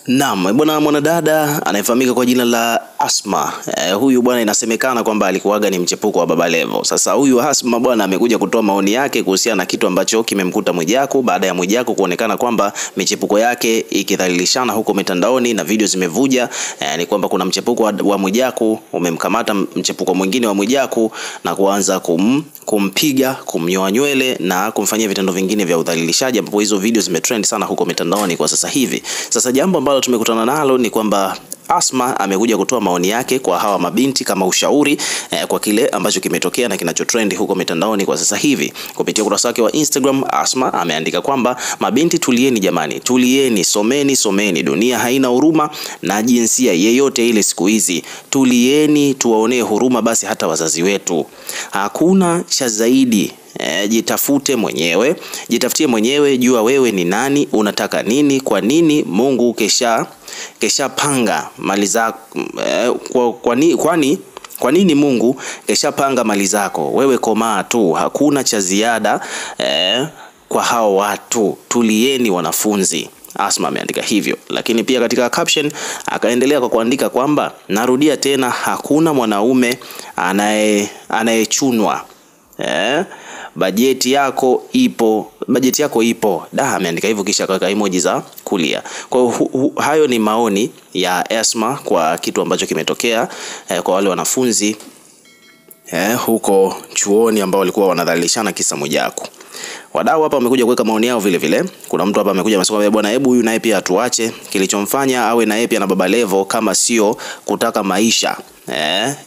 Naam, bwana mwanadada anayefahamika kwa jina la Asma. Huyu bwana inasemekana kwamba alikuwaga ni mchepuko wa Baba Levo. Sasa huyu Asma bwana amekuja kutoa maoni yake kuhusiana na kitu ambacho kimemkuta Mwijaku baada ya Mwijaku kuonekana kwamba michepuko yake ikidhalilishana huko mitandaoni na video zimevuja. Ni kwamba kuna mchepuko wa Mwijaku umemkamata mchepuko mwingine wa Mwijaku na kuanza kumpiga, kumnyoa nywele na kumfanyia vitendo vingine vya udhalilishaji, ambapo hizo video zimetrend sana huko mitandaoni kwa sasa hivi. Sasa jambo ambalo tumekutana nalo ni kwamba Asma amekuja kutoa maoni yake kwa hawa mabinti kama ushauri kwa kile ambacho kimetokea na kinachotrend huko mitandaoni kwa sasa hivi. Kupitia ukurasa wake wa Instagram, Asma ameandika kwamba mabinti, tulieni jamani, tulieni, someni, dunia haina huruma na jinsia yeyote ile siku hizi. Tulieni, tuwaonee huruma basi hata wazazi wetu. Hakuna cha zaidi. Jitafutie mwenyewe, jua wewe ni nani, unataka nini, kwa nini Mungu kesha panga mali zako, kwa nini Mungu kesha panga mali zako, wewe komaa tu, hakuna cha ziada kwa hao watu, tulieni wanafunzi. Asma ameandika hivyo, lakini pia katika caption akaendelea kwa kuandika kwamba narudia tena, hakuna mwanaume anayechunwa. Bajeti yako ipo. Ameandika hivyo kisha akaweka emoji za kulia. Kwa hayo ni maoni ya Asma kwa kitu ambacho kimetokea kwa wale wanafunzi huko chuoni ambao walikuwa wanadhalilishana kisa Mwijaku. Wadau hapa wamekuja kuweka maoni yao vile vile. Kuna mtu hapa amekuja amesema bwana, hebu huyu naye pia atuache, kilichomfanya awe naye pia na Baba Levo kama sio kutaka maisha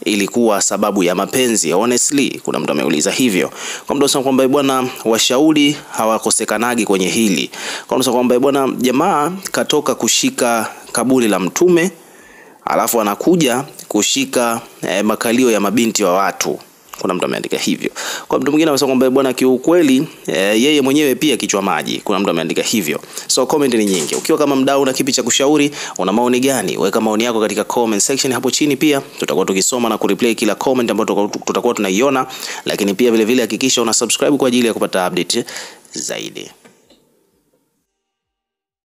ilikuwa sababu ya mapenzi honestly. Kuna mtu ameuliza hivyo. Kwa mtu anasema kwamba bwana, washauri hawakosekanagi kwenye hili. Kwa mtu anasema kwamba bwana, jamaa katoka kushika kaburi la Mtume alafu anakuja kushika makalio ya mabinti wa watu. Kuna mtu ameandika hivyo. Kwa mtu mwingine anasema kwamba bwana, kiukweli yeye mwenyewe pia kichwa maji. Kuna mtu ameandika hivyo. So comment ni nyingi. Ukiwa kama mdau na kipi cha kushauri, una maoni gani? Weka maoni yako katika comment section hapo chini, pia tutakuwa tukisoma na kureplay kila comment ambayo tutakuwa tunaiona, lakini pia vile vile hakikisha una subscribe kwa ajili ya kupata update zaidi.